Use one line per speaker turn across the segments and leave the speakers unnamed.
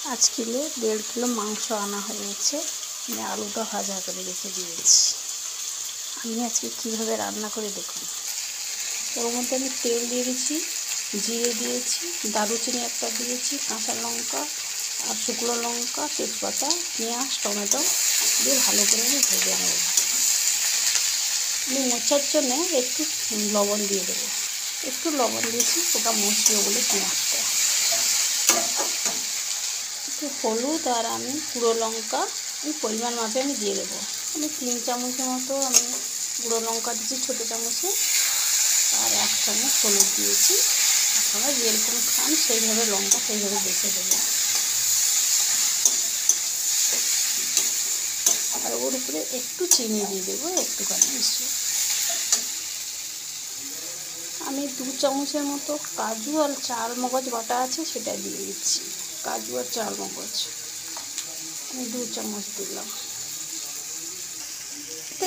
आज kilo 1.5 kilo मांस आना হয়েছে। আমি আলুটা ভাজা করে রেখে দিয়েছি। আমি আজকে কিভাবে রান্না করে দেখুন। ওর মধ্যে আমি তেল দিয়ে দিয়েছি, জিরে দিয়েছি, দারুচিনি একটা দিয়েছি, কাঁচা লঙ্কা আর শুকনো লঙ্কা, তেজপাতা, পেঁয়াজ, টমেটো দিয়ে ভালো করে আমি ভেজে নেব। আমি মোচার জন্য একটু লবণ দিয়ে দেবো। একটু লবণ দিয়েছি, ওটা মশলা বলে পেঁয়াজটা। একটু হলুদ আর আমি গুঁড়ো লঙ্কা পরিমাণ মাপে আমি দিয়ে দেবো। আমি 3 চামচের মতো আমি গুঁড়ো লঙ্কা দিয়েছি ছোটো চামচে, আর 1 চামচ হলুদ দিয়েছি। আপনারা যেরকম খান সেইভাবে লঙ্কা সেইভাবে বেছে দেবো। আর ওর উপরে একটু চিনি দিয়ে দেবো, একটুখানি মিশিয়ে। আমি 2 চামচের মতো কাজু আর চালমগজ বাটা আছে সেটা দিয়ে দিচ্ছি। কাজু আর চালমগজ আমি 2 চামচ দিলাম।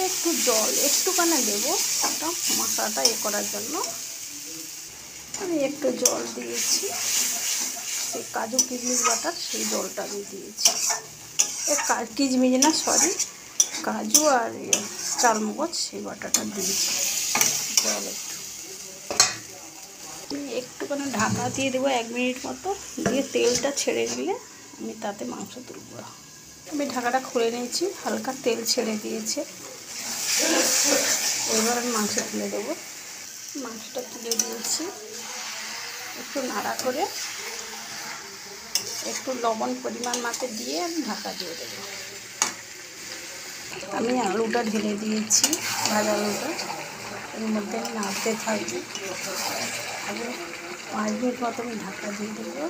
একটু জল একটুখানি দেবো, একটা মশলাটা করার জন্য আমি একটু জল দিয়েছি। সেই কাজু কিশমিশ বাটার সেই জলটা আমি দিয়েছি। কিশমিশ না, সরি, কাজু আর চালমগজ সেই বাটাটা দিয়েছি। জল একটুখানি ঢাকা দিয়ে দেবো 1 মিনিট মতো, দিয়ে তেলটা ছেড়ে দিলে আমি তাতে মাংস তুলব। আমি ঢাকাটা খুলে নিয়েছি, হালকা তেল ছেড়ে দিয়েছে। এবার আমি মাংস তুলে দেবো। মাংসটা তুলে দিয়েছি, একটু নাড়া করে একটু লবণ পরিমাণ মাপে দিয়ে আমি ঢাকা দিয়ে দেবো। আমি আলুটা ঢেলে দিয়েছি, ভাজা আলুটা এর মধ্যে আমি নাড়তে থাকবো। আগে 5 মিনিট মতো আমি ঢাকা দিয়ে দেবো।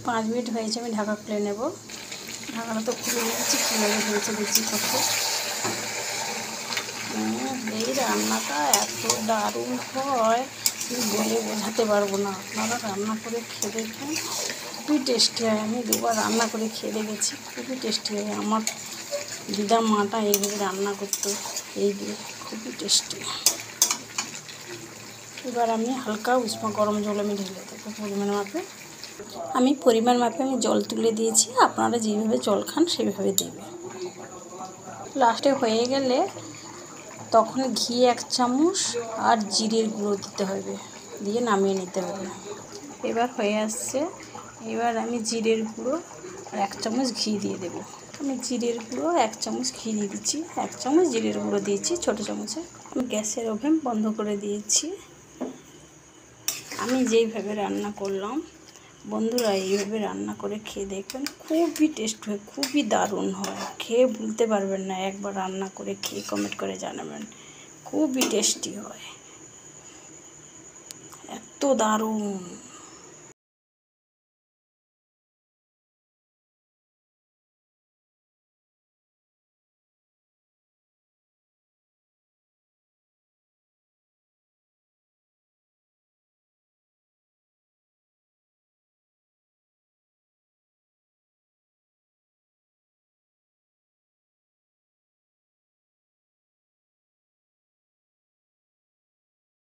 পাঁচ মিনিট হয়েছে, আমি ঢাকা খুলে নেব। ঢাকাটা তো খুলে নিয়েছি, কীভাবে হয়েছে দেখছি কত। এই রান্নাটা এত দারুণ হয় বলে বোঝাতে পারবো না। আপনারা রান্না করে খেয়ে দেখবেন, খুবই টেস্টি হয়। আমি 2বার রান্না করে খেয়ে দেখেছি, খুবই টেস্টি হয়। আমার দিদা মাটা এইভাবে রান্না করতো, এই দিয়ে খুবই টেস্টি। এবার আমি হালকা উষ্ণ গরম জল আমি ঢেলে দেবো পরিমাণ মাপে। আমি পরিমাণ মাপে আমি জল তুলে দিয়েছি, আপনারা যেভাবে জল খান সেভাবে দেবে। লাস্টে হয়ে গেলে তখন ঘি 1 চামচ আর জিরের গুঁড়ো দিতে হবে, দিয়ে নামিয়ে নিতে হবে। এবার হয়ে আসছে, এবার আমি জিরের গুঁড়ো আর 1 চামচ ঘি দিয়ে দেবো। আমি জিরের গুঁড়ো 1 চামচ ঘি দিয়ে দিচ্ছি, 1 চামচ জিরের গুঁড়ো দিয়েছি ছোটো চামচে। আমি গ্যাসের ওভেন বন্ধ করে দিয়েছি। আমি যেইভাবে রান্না করলাম, বন্ধুরা এইভাবে রান্না করে খেয়ে দেখবেন, খুবই টেস্ট হয়, খুবই দারুণ হয়। খেয়ে ভুলতে পারবেন না, একবার রান্না করে খেয়ে কমেন্ট করে জানাবেন। খুবই টেস্টি হয়, এত দারুণ।